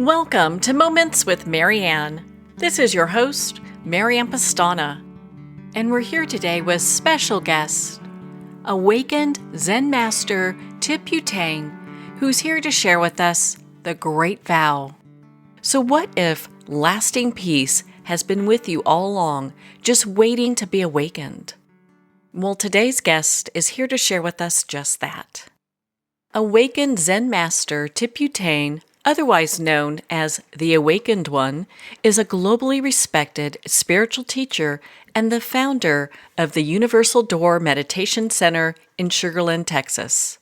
Welcome to Moments with Marianne. This is your host, Marianne Pastana, and we're here today with special guest, awakened Zen master Thich Dieu Thien, who's here to share with us the Great Vow. So what if lasting peace has been with you all along, just waiting to be awakened? Well, today's guest is here to share with us just that. Awakened Zen master Thich Dieu Thien, otherwise known as the Awakened One, is a globally respected spiritual teacher and the founder of the Universal Door Meditation Center in Sugar Land, Texas.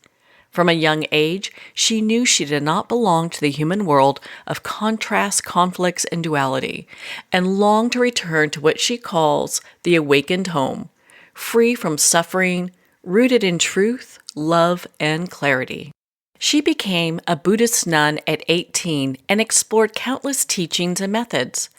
From a young age, she knew she did not belong to the human world of contrast, conflicts, and duality, and longed to return to what she calls the awakened home, free from suffering, rooted in truth, love, and clarity. She became a Buddhist nun at 18 and explored countless teachings and methods,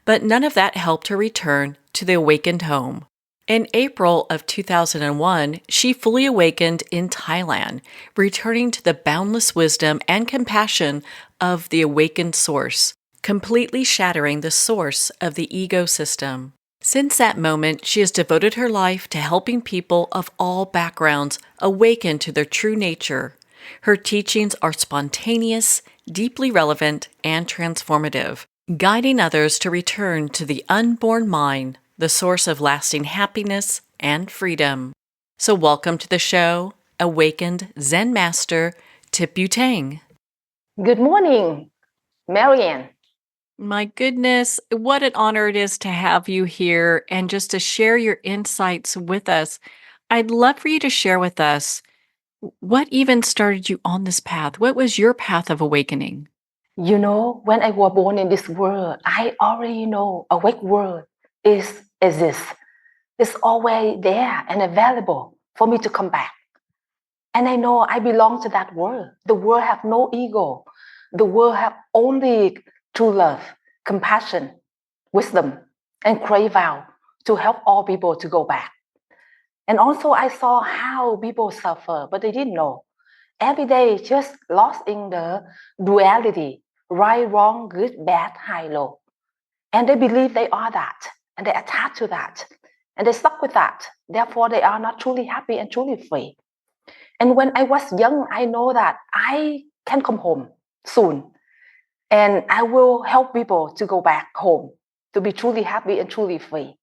but none of that helped her return to the awakened home. In April of 2001, she fully awakened in Thailand, returning to the boundless wisdom and compassion of the awakened source, completely shattering the source of the ego system. Since that moment, she has devoted her life to helping people of all backgrounds awaken to their true nature. Her teachings are spontaneous, deeply relevant, and transformative, guiding others to return to the unborn mind, the source of lasting happiness and freedom. So welcome to the show, Awakened Zen Master Thich Dieu Thien. Good morning, Marianne. My goodness, what an honor it is to have you here and just to share your insights with us. I'd love for you to share with us what even started you on this path. What was your path of awakening? You know, when I was born in this world, I already know awake world exists. It's always there and available for me to come back. And I know I belong to that world. The world have no ego. The world have only true love, compassion, wisdom, and great vow to help all people to go back. And also I saw how people suffer, but they didn't know. Every day just lost in the duality, right, wrong, good, bad, high, low. And they believe they are that, and they attach to that, and they stuck with that. Therefore, they are not truly happy and truly free. And when I was young, I know that I can come home soon, and I will help people to go back home, to be truly happy and truly free.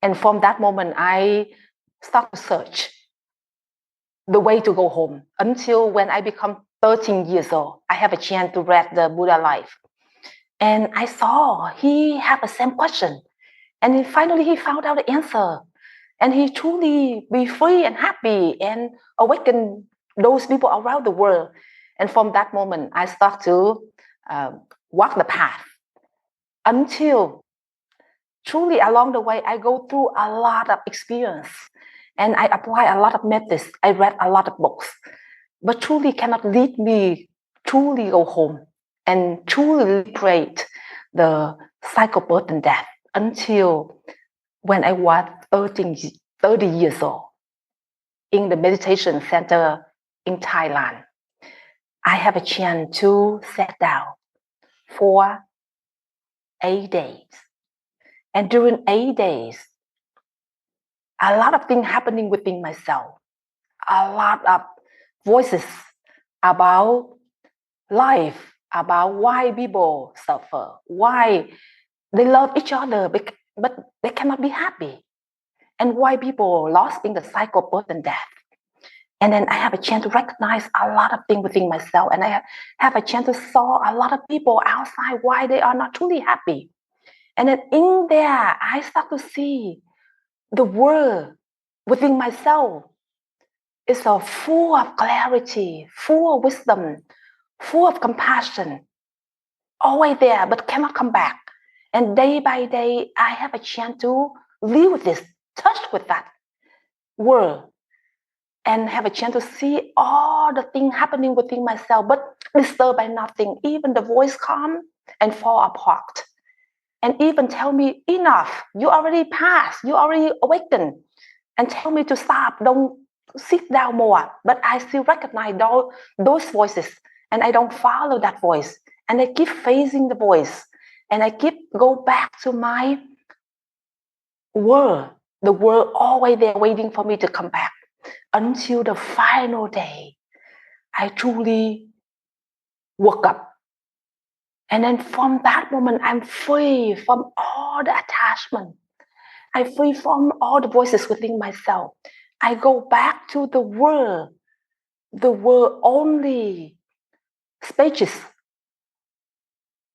And from that moment, I start to search the way to go home until when I become 13 years old, I have a chance to read the Buddha life. And I saw he had the same question. And finally he found out the answer. And he truly be free and happy and awaken those people around the world. And from that moment, I start to walk the path until truly along the way, I go through a lot of experience. And I apply a lot of methods. I read a lot of books, but truly cannot lead me truly go home and truly liberate the cycle of birth and death until when I was 30 years old in the meditation center in Thailand. I have a chance to sit down for 8 days. And during 8 days, a lot of things happening within myself, a lot of voices about life, about why people suffer, why they love each other, but they cannot be happy, and why people lost in the cycle of birth and death. And then I have a chance to recognize a lot of things within myself, and I have a chance to saw a lot of people outside why they are not truly happy. And then in there, I start to see the world within myself is full of clarity, full of wisdom, full of compassion, always there, but cannot come back. And day by day, I have a chance to live with this, touch with that world, and have a chance to see all the things happening within myself, but disturbed by nothing. Even the voice come and fall apart. And even tell me, enough, you already passed, you already awakened, and tell me to stop, don't sit down more. But I still recognize those voices, and I don't follow that voice. And I keep facing the voice. And I keep go back to my world. The world always there waiting for me to come back. Until the final day, I truly woke up. And then from that moment, I'm free from all the attachment. I'm free from all the voices within myself. I go back to the world only spacious,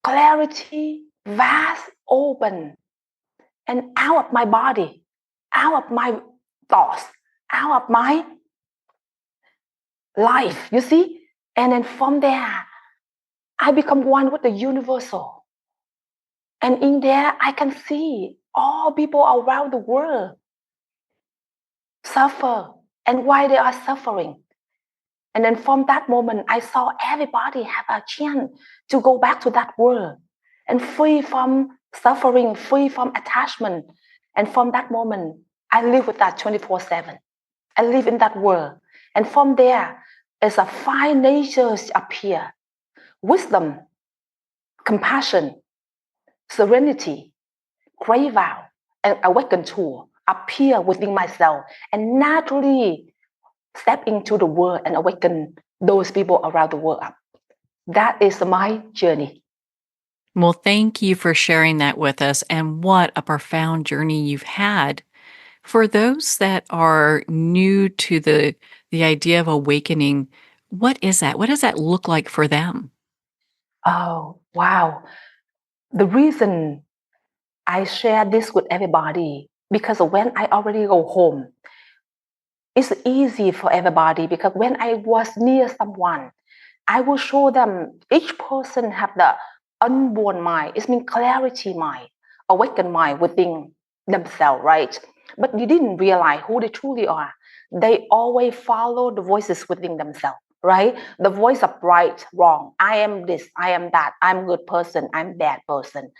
clarity, vast, open, and out of my body, out of my thoughts, out of my life, you see? And then from there, I become one with the universal. And in there, I can see all people around the world suffer and why they are suffering. And then from that moment, I saw everybody have a chance to go back to that world and free from suffering, free from attachment. And from that moment, I live with that 24/7. I live in that world. And from there, as a five natures appear: wisdom, compassion, serenity, great vow, and awakened tool appear within myself and naturally step into the world and awaken those people around the world up. That is my journey. Well, thank you for sharing that with us. And what a profound journey you've had. For those that are new to the idea of awakening, what is that? What does that look like for them? Oh, wow. The reason I share this with everybody, because when I already go home, it's easy for everybody, because when I was near someone, I will show them each person have the unborn mind. It means clarity mind, awakened mind within themselves, right? But you didn't realize who they truly are. They always follow the voices within themselves, right? The voice of right, wrong. I am this, I am that. I'm good person, I'm bad person.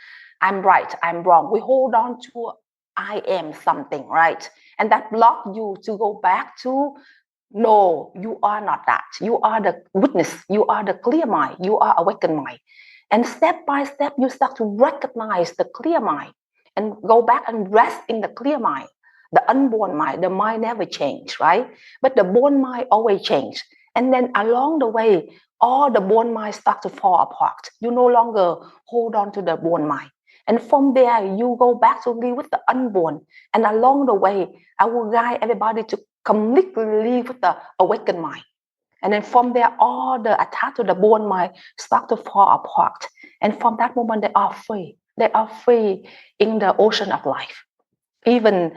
I'm right, I'm wrong. We hold on to I am something, right? And that block you to go back to no, you are not that. You are the witness. You are the clear mind. You are awakened mind. And step by step, you start to recognize the clear mind and go back and rest in the clear mind. The unborn mind, the mind never change, right? But the born mind always change. And then along the way, all the born mind start to fall apart. You no longer hold on to the born mind. And from there, you go back to live with the unborn. And along the way, I will guide everybody to completely live with the awakened mind. And then from there, all the attached to the born mind start to fall apart. And from that moment, they are free. They are free in the ocean of life. Even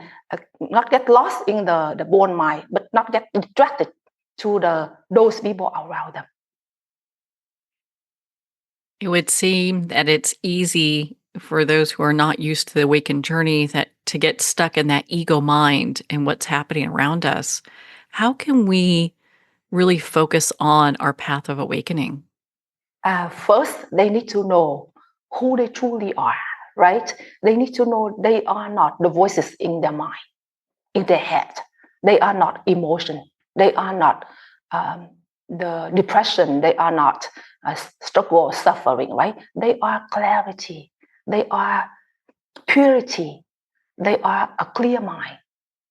not get lost in the born mind, but not get distracted to those people around them. It would seem that it's easy for those who are not used to the awakened journey that to get stuck in that ego mind and what's happening around us. How can we really focus on our path of awakening? First, they need to know who they truly are, right? They need to know they are not the voices in their mind, in their head. They are not emotion. They are not the depression. They are not struggle, suffering, right? They are clarity. They are purity. They are a clear mind,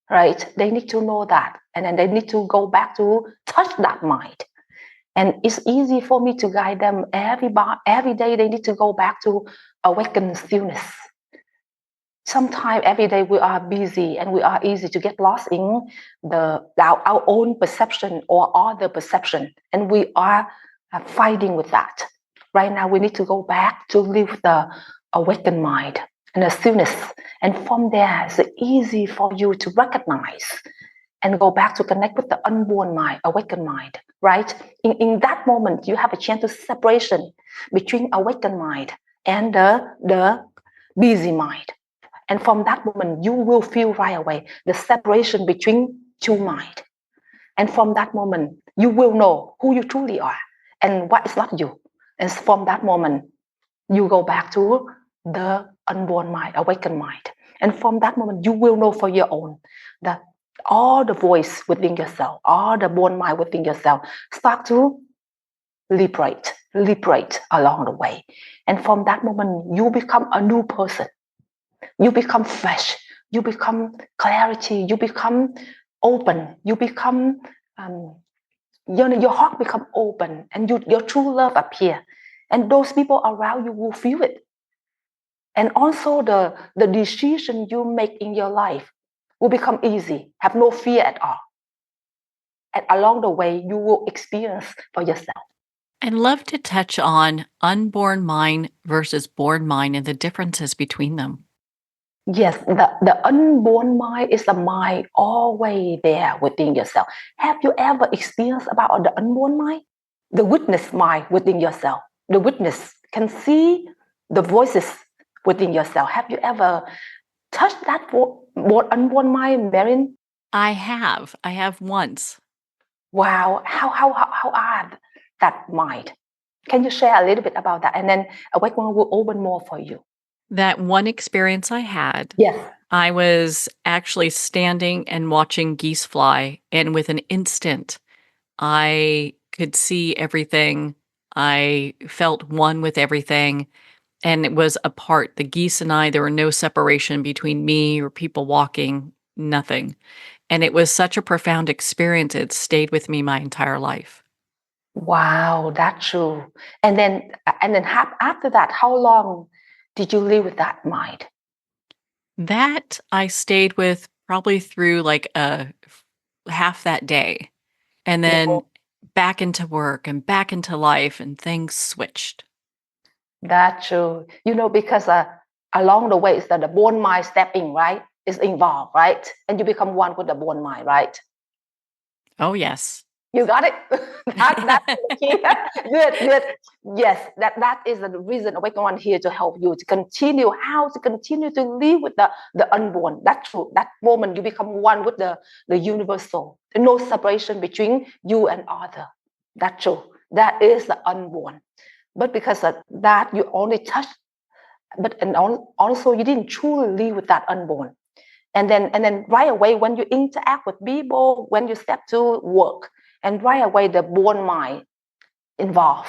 right? They need to know that. And then they need to go back to touch that mind. And it's easy for me to guide them every day. They need to go back to awaken stillness. Sometimes every day we are busy and we are easy to get lost in our own perception or other perception, and we are fighting with that. Right now, we need to go back to live the awakened mind and the stillness, and from there, it's easy for you to recognize and go back to connect with the unborn mind, awakened mind, right? In that moment, you have a chance to separation between awakened mind and the busy mind. And from that moment, you will feel right away the separation between two minds. And from that moment, you will know who you truly are and what is not you. And from that moment, you go back to the unborn mind, awakened mind. And from that moment, you will know for your own that all the voice within yourself, all the born mind within yourself start to liberate, liberate along the way. And from that moment, you become a new person. You become fresh. You become clarity. You become open. You become, your heart become open, and your true love appear. And those people around you will feel it. And also the decision you make in your life will become easy. Have no fear at all. And along the way, you will experience for yourself. I'd love to touch on unborn mind versus born mind and the differences between them. Yes, the unborn mind is the mind always there within yourself. Have you ever experienced about the unborn mind? The witness mind within yourself. The witness can see the voices within yourself. Have you ever touched that unborn mind, Marianne? I have once. Wow, how are that mind? Can you share a little bit about that? And then Awakening will open more for you. That one experience I had, Yes. I was actually standing and watching geese fly, and with an instant, I could see everything. I felt one with everything, and it was apart. The geese and I, there were no separation between me or people walking, nothing. And it was such a profound experience. It stayed with me my entire life. Wow, that's true. And then after that, how long did you live with that mind? That I stayed with probably through like half that day, and then No, back into work and back into life, and things switched. that's true. Because along the way, it's that the born mind stepping, right? Is involved, right? And you become one with the born mind, right? Oh, yes. You got it. That's the key. Good. Yes, that is the reason Awaken here to help you to continue how to continue to live with the unborn. That's true. That moment you become one with the universal. No separation between you and other. That's true. That is the unborn. But because of that, you only touch. Also you didn't truly live with that unborn. And then right away when you interact with people, when you step to work, and right away the born mind involved.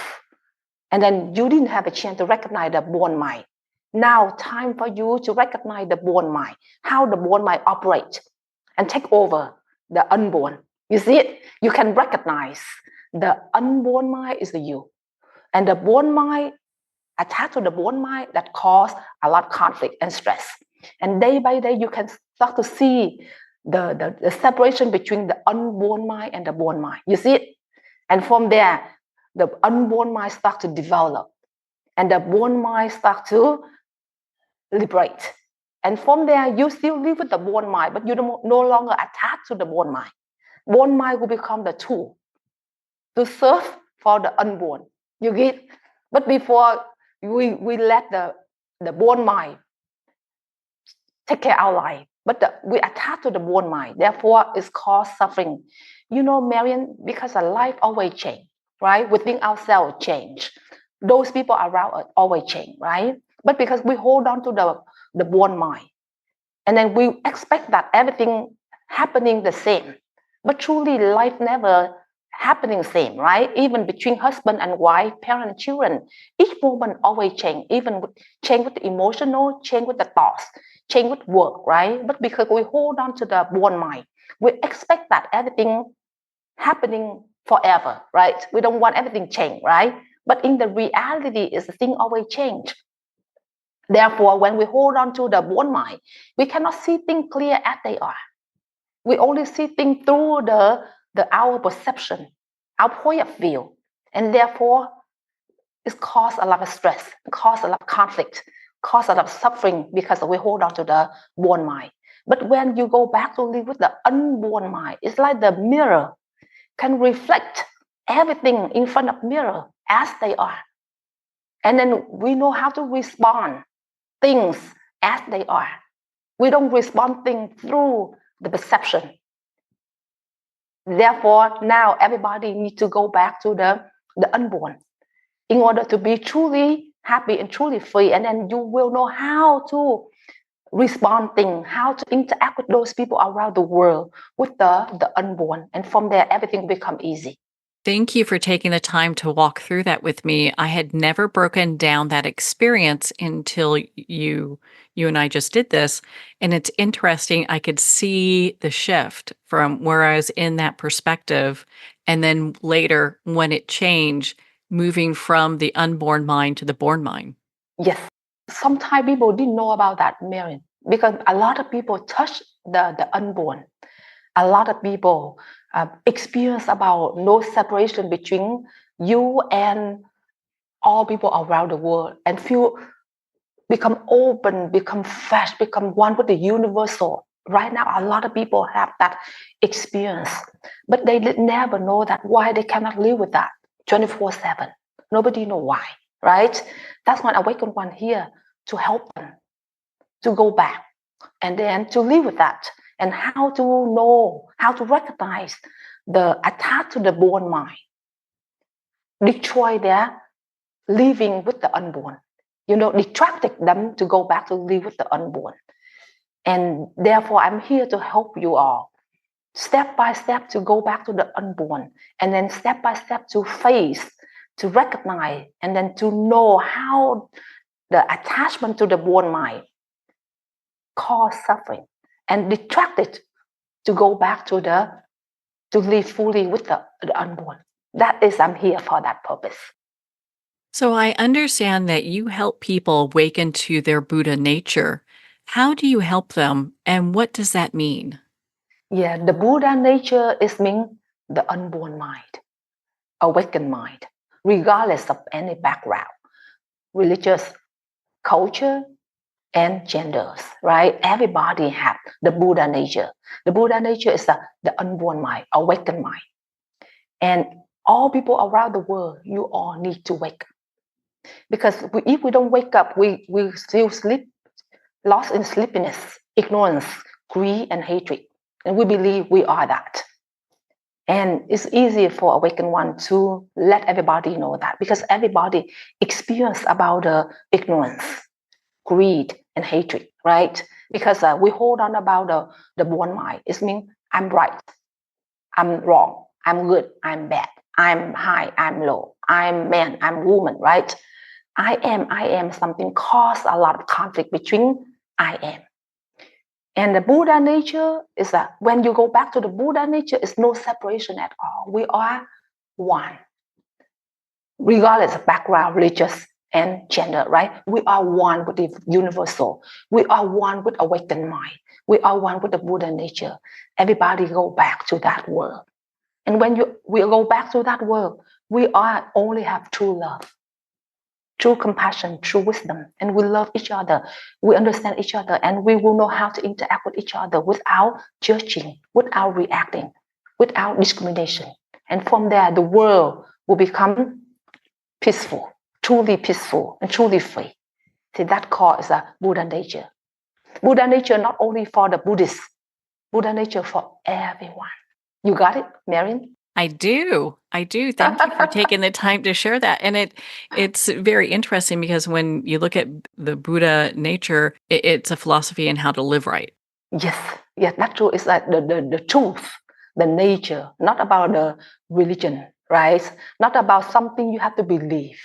And then you didn't have a chance to recognize the born mind. Now time for you to recognize the born mind, how the born mind operates and take over the unborn. You see it? You can recognize the unborn mind is the you. And the born mind attached to the born mind that cause a lot of conflict and stress. And day by day, you can start to see the separation between the unborn mind and the born mind. You see it? And from there, the unborn mind starts to develop, and the born mind starts to liberate. And from there, you still live with the born mind, but you no longer attached to the born mind. Born mind will become the tool to serve for the unborn. You get? But before we let the born mind take care of our life, but we attach to the born mind. Therefore, it's caused suffering. Marianne, because our life always change, right? Within ourselves change. Those people around us always change, right? But because we hold on to the born mind, and then we expect that everything happening the same. But truly, life never happening same, right? Even between husband and wife, parent and children, each moment always change. Even change with the emotional, change with the thoughts, change with work, right? But because we hold on to the born mind, we expect that everything happening forever, right? We don't want everything change, right? But in the reality, is the thing always change. Therefore, when we hold on to the born mind, we cannot see things clear as they are. We only see things through our perception, our point of view, and therefore it causes a lot of stress, causes a lot of conflict, causes a lot of suffering because we hold on to the born mind. But when you go back to live with the unborn mind, it's like the mirror can reflect everything in front of mirror as they are, and then we know how to respond things as they are. We don't respond things through the perception. Therefore, now everybody needs to go back to the unborn in order to be truly happy and truly free. And then you will know how to respond things, how to interact with those people around the world with the unborn. And from there, everything will become easy. Thank you for taking the time to walk through that with me. I had never broken down that experience until you and I just did this, and it's interesting. I could see the shift from where I was in that perspective, and then later when it changed, moving from the unborn mind to the born mind. Yes. Sometimes people didn't know about that, Marion, because a lot of people touch the unborn. A lot of people experience about no separation between you and all people around the world and feel become open, become fresh, become one with the universal. Right now, a lot of people have that experience, but they did never know that why they cannot live with that 24/7. Nobody know why, right? That's why Awakened One here to help them to go back and then to live with that and how to know, how to recognize the attack to the born mind, destroy their living with the unborn, detracted them to go back to live with the unborn. And therefore, I'm here to help you all step by step to go back to the unborn and then step by step to face, to recognize, and then to know how the attachment to the born mind cause suffering and detract it to go back to live fully with the unborn. That is, I'm here for that purpose. So I understand that you help people awaken to their Buddha nature. How do you help them, and what does that mean? Yeah, the Buddha nature is mean the unborn mind, awakened mind, regardless of any background, religious, culture, and genders, right? Everybody have the Buddha nature. The Buddha nature is the unborn mind, awakened mind. And all people around the world, you all need to wake up. Because if we don't wake up, we still sleep, lost in sleepiness, ignorance, greed, and hatred. And we believe we are that. And it's easier for Awakened One to let everybody know that because everybody experience about the ignorance, greed, and hatred, right? Because we hold on about the born mind. It means I'm right, I'm wrong, I'm good, I'm bad, I'm high, I'm low, I'm man, I'm woman, right? I am something cause a lot of conflict between I am. And the Buddha nature is that when you go back to the Buddha nature, it's no separation at all. We are one, regardless of background, religious, and gender, right? We are one with the universal. We are one with awakened mind. We are one with the Buddha nature. Everybody go back to that world. And when we go back to that world, we are only have true love, true compassion, true wisdom, and we love each other. We understand each other, and we will know how to interact with each other without judging, without reacting, without discrimination. And from there, the world will become peaceful, and truly free. See, that call is a Buddha nature. Buddha nature not only for the Buddhists, Buddha nature for everyone. You got it, Marianne? I do. I do. Thank you for taking the time to share that. And it's very interesting because when you look at the Buddha nature, it's a philosophy in how to live right. Yes, yes, that's true. It's like the truth, the nature, not about the religion, right? Not about something you have to believe.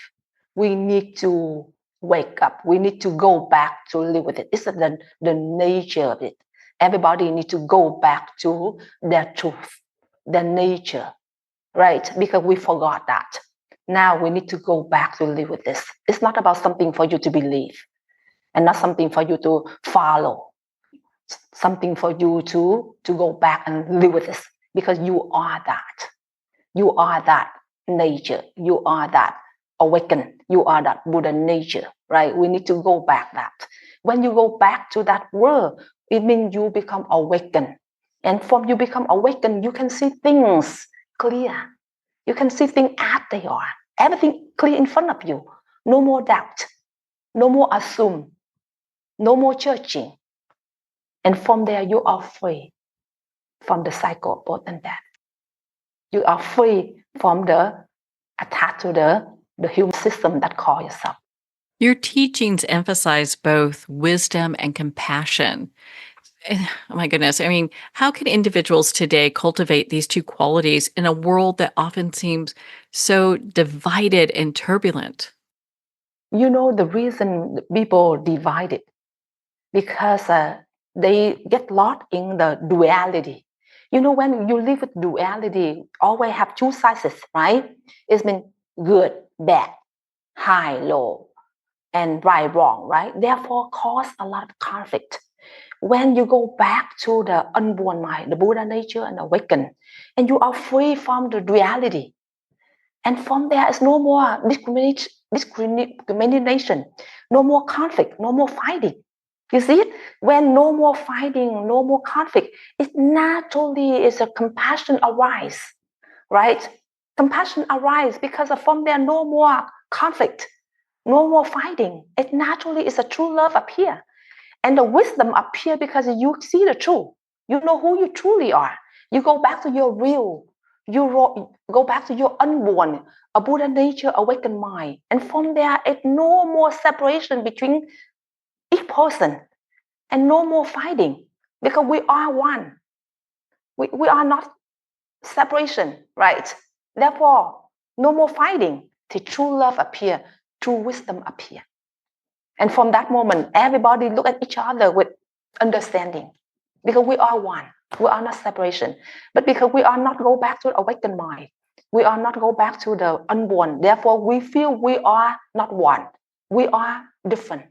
We need to wake up. We need to go back to live with it. It's the nature of it. Everybody needs to go back to their truth, their nature, right? Because we forgot that. Now we need to go back to live with this. It's not about something for you to believe and not something for you to follow, something for you to go back and live with this because you are that. You are that nature. You are that awakened. You are that Buddha nature, right? We need to go back that. When you go back to that world, it means you become awakened. And from you become awakened, you can see things clear. You can see things as they are. Everything clear in front of you. No more doubt. No more assume. No more judging. And from there, you are free from the cycle of birth and death. You are free from the attached to the human system that call yourself. Your teachings emphasize both wisdom and compassion. Oh my goodness. I mean, how can individuals today cultivate these two qualities in a world that often seems so divided and turbulent? You know, the reason people divided because they get lost in the duality. You know, when you live with duality, always have two sides, right? It's been good, bad, high, low, and right, wrong, right? Therefore, cause a lot of conflict. When you go back to the unborn mind, the Buddha nature, and awaken, and you are free from the duality, and from there is no more discrimination, no more conflict, no more fighting. You see it? When no more fighting, no more conflict, it naturally is a compassion arise, right? Compassion arise because from there no more conflict, no more fighting. It naturally is a true love appear. And the wisdom appear because you see the truth. You know who you truly are. You go back to your real. Go back to your unborn, a Buddha nature, awakened mind. And from there, it's no more separation between each person and no more fighting because we are one. We are not separation, right? Therefore, no more fighting. The true love appear, true wisdom appear. And from that moment, everybody look at each other with understanding because we are one. We are not separation. But because we are not go back to awakened mind, we are not go back to the unborn. Therefore, we feel we are not one. We are different.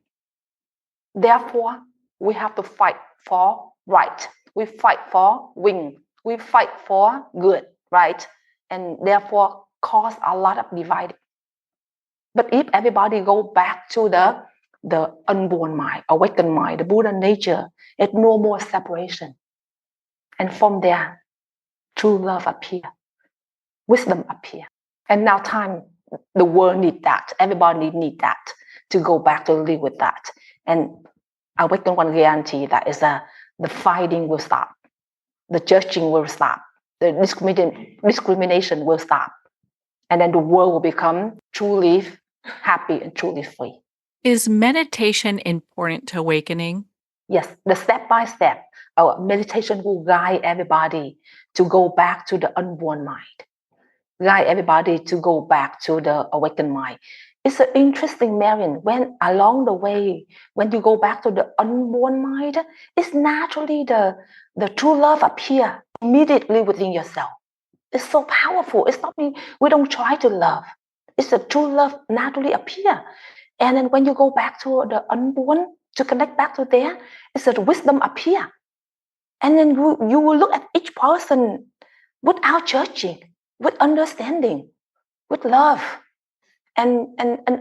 Therefore, we have to fight for right. We fight for win. We fight for good, right? And therefore cause a lot of dividing. But if everybody go back to the unborn mind, awakened mind, the Buddha nature, it's no more separation. And from there, true love appear, wisdom appear. And now time, the world need that. Everybody need that to go back to live with that. And awakened one guarantee that is the fighting will stop, the judging will stop, the discrimination will stop. And then the world will become truly happy and truly free. Is meditation important to awakening? Yes, the step by step, our meditation will guide everybody to go back to the unborn mind, guide everybody to go back to the awakened mind. It's an interesting, Marion, when along the way, when you go back to the unborn mind, it's naturally the true love appear immediately within yourself. It's so powerful. It's not me. We don't try to love. It's the true love naturally appear. And then when you go back to the unborn to connect back to there, it's the wisdom appear. And then you will look at each person without judging, with understanding, with love, and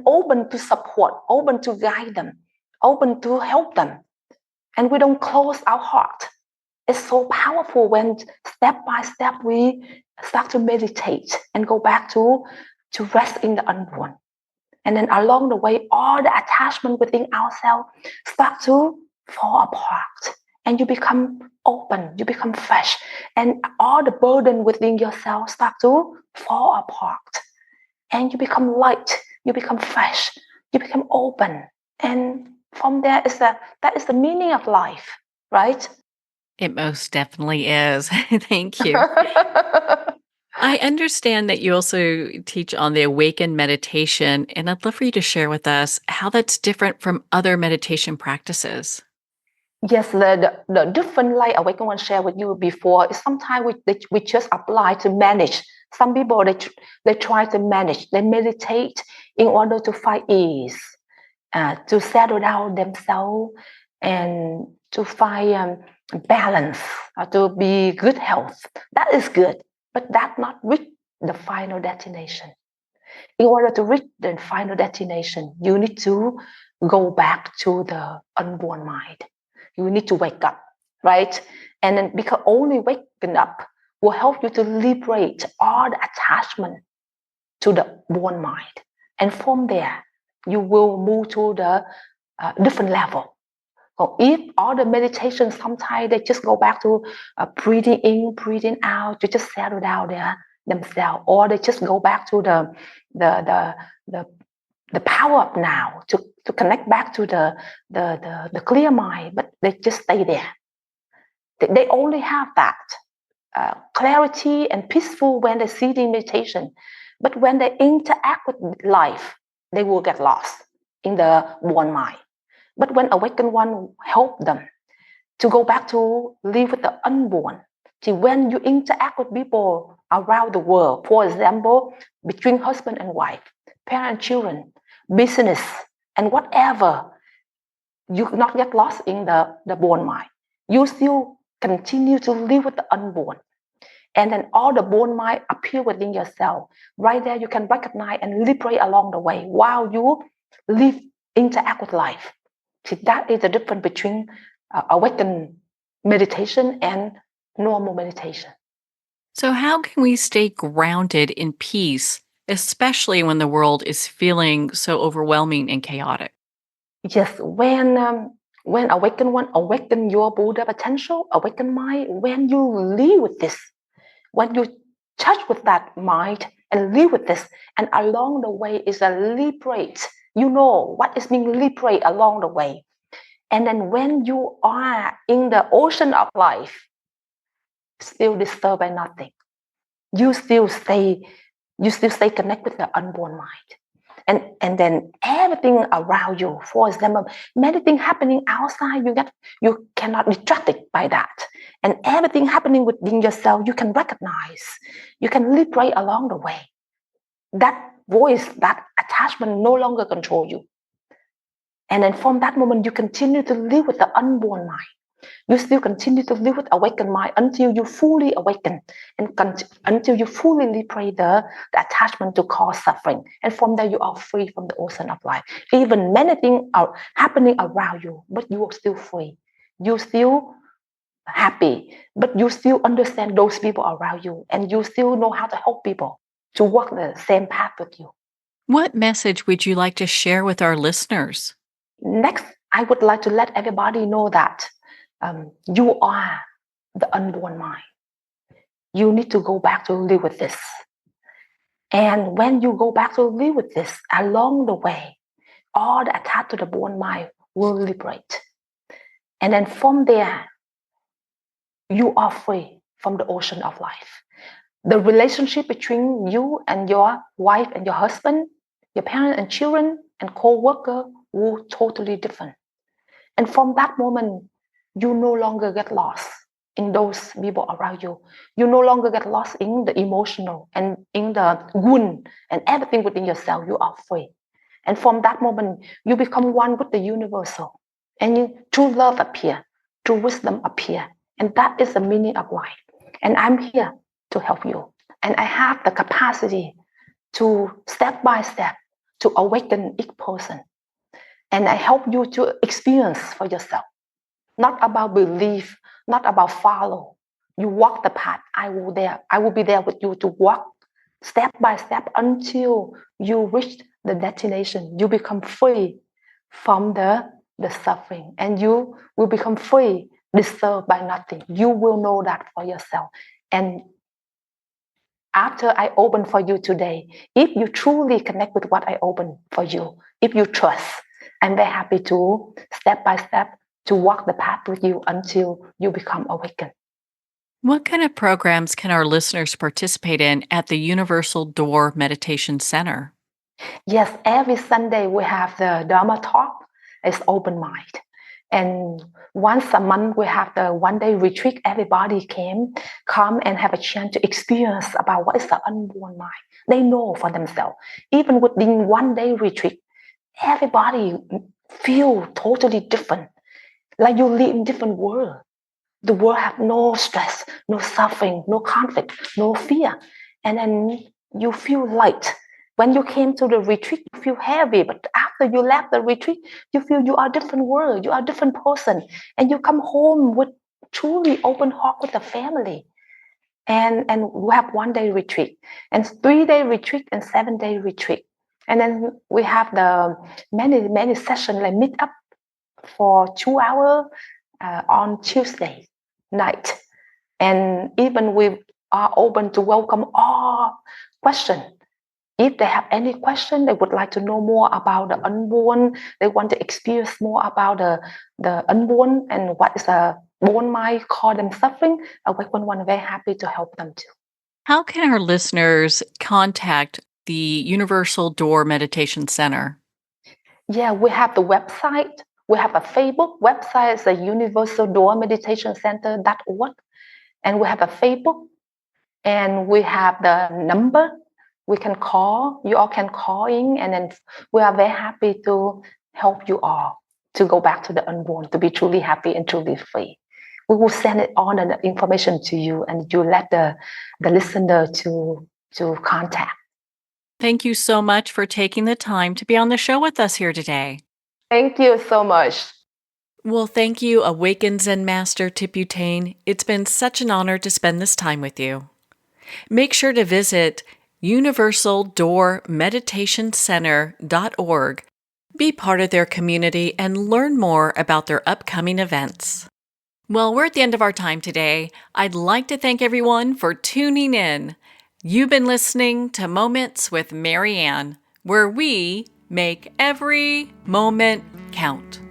open to support, open to guide them, open to help them. And we don't close our heart. It's so powerful when step by step we start to meditate and go back to rest in the unborn. And then along the way, all the attachment within ourselves start to fall apart. And you become open, you become fresh. And all the burden within yourself start to fall apart. And you become light, you become fresh, you become open. And from there that is the meaning of life, right? It most definitely is. Thank you. I understand that you also teach on the awakened meditation, and I'd love for you to share with us how that's different from other meditation practices. Yes, the different light awakened one share with you before is sometimes we just apply to manage. Some people they try to manage, they meditate in order to find ease, to settle down themselves, and to find balance, to be good health. That is good, but that not reach the final destination. In order to reach the final destination, you need to go back to the unborn mind. You need to wake up, right? And then because only waking up will help you to liberate all the attachment to the born mind. And from there, you will move to the different level. So if all the meditation, sometimes they just go back to breathing in, breathing out, to just settle down there themselves, or they just go back to the the the power up now to connect back to the clear mind, but they just stay there. They only have that clarity and peaceful when they sit in meditation. But when they interact with life, they will get lost in the born mind. But when awakened one help them to go back to live with the unborn. See, when you interact with people around the world, for example, between husband and wife, parent and children, business, and whatever, you not get lost in the born mind. You still continue to live with the unborn. And then all the born mind appear within yourself. Right there, you can recognize and liberate along the way while you live, interact with life. See, that is the difference between awakened meditation and normal meditation. So, how can we stay grounded in peace, especially when the world is feeling so overwhelming and chaotic? Yes, when awaken one, awaken your Buddha potential, awaken mind. When you live with this, when you touch with that mind and live with this, and along the way is a liberate. You know what is being liberate along the way. And then when you are in the ocean of life, still disturbed by nothing, you still stay, you still stay connected with the unborn mind. And then everything around you, for example, many things happening outside, you cannot distract it by that. And everything happening within yourself, you can recognize, you can liberate along the way. That voice, that attachment no longer control you. And then from that moment, you continue to live with the unborn mind. You still continue to live with awakened mind until you fully awaken and until you fully liberate the attachment to cause suffering. And from there, you are free from the ocean of life. Even many things are happening around you, but you are still free. You still happy, but you still understand those people around you, and you still know how to help people to walk the same path with you. What message would you like to share with our listeners? Next, I would like to let everybody know that you are the unborn mind. You need to go back to live with this. And when you go back to live with this, along the way, all the attached to the born mind will liberate. And then from there, you are free from the ocean of life. The relationship between you and your wife and your husband, your parents and children and co-worker will totally different. And from that moment, you no longer get lost in those people around you. You no longer get lost in the emotional and in the wound and everything within yourself. You are free. And from that moment, you become one with the universal. And true love appear, true wisdom appear. And that is the meaning of life. And I'm here to help you. And I have the capacity to step by step to awaken each person. And I help you to experience for yourself. Not about belief, not about follow. You walk the path. I will be there with you to walk step by step until you reach the destination. You become free from the suffering, and you will become free, disturbed by nothing. You will know that for yourself. And after I open for you today, if you truly connect with what I open for you, if you trust, I'm very happy to step by step to walk the path with you until you become awakened. What kind of programs can our listeners participate in at the Universal Door Meditation Center? Yes, every Sunday we have the Dharma talk. It's open mind. And once a month we have the one-day retreat. Everybody can come and have a chance to experience about what is the unborn mind. They know for themselves. Even within one-day retreat, everybody feel totally different. Like you live in different world. The world have no stress, no suffering, no conflict, no fear. And then you feel light. When you came to the retreat, you feel heavy. But after you left the retreat, you feel you are a different world. You are a different person. And you come home with truly open heart with the family. And we have one-day retreat, and 3-day retreat, and 7-day retreat. And then we have the many sessions like meet up for 2 hours on Tuesday night. And even we are open to welcome all questions. If they have any question, they would like to know more about the unborn, they want to experience more about the unborn and what is born might call them suffering, awakened one very happy to help them too. How can our listeners contact the Universal Door Meditation Center? Yeah, we have the website. We have a Facebook website. It's a Universal Door Meditation Center.org. And we have a Facebook. And we have the number we can call. You all can call in. And then we are very happy to help you all to go back to the unborn, to be truly happy and truly free. We will send it all the information to you, and you let the listener to contact. Thank you so much for taking the time to be on the show with us here today. Thank you so much. Well, thank you, Awakened Zen Master Thich Dieu Thien. It's been such an honor to spend this time with you. Make sure to visit universaldoormeditationcenter.org, be part of their community, and learn more about their upcoming events. Well, we're at the end of our time today. I'd like to thank everyone for tuning in. You've been listening to Moments with Marianne, where we make every moment count.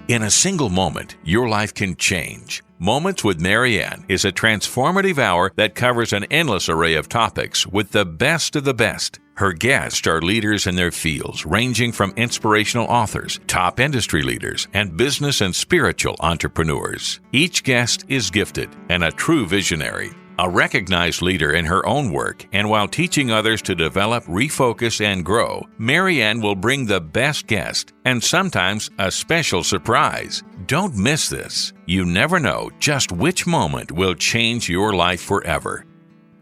In a single moment, your life can change. Moments with Marianne is a transformative hour that covers an endless array of topics with the best of the best. Her guests are leaders in their fields, ranging from inspirational authors, top industry leaders, and business and spiritual entrepreneurs. Each guest is gifted and a true visionary, a recognized leader in her own work, and while teaching others to develop, refocus, and grow, Marianne will bring the best guest and sometimes a special surprise. Don't miss this. You never know just which moment will change your life forever.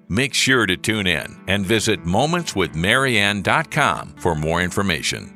Make sure to tune in and visit momentswithmarianne.com for more information.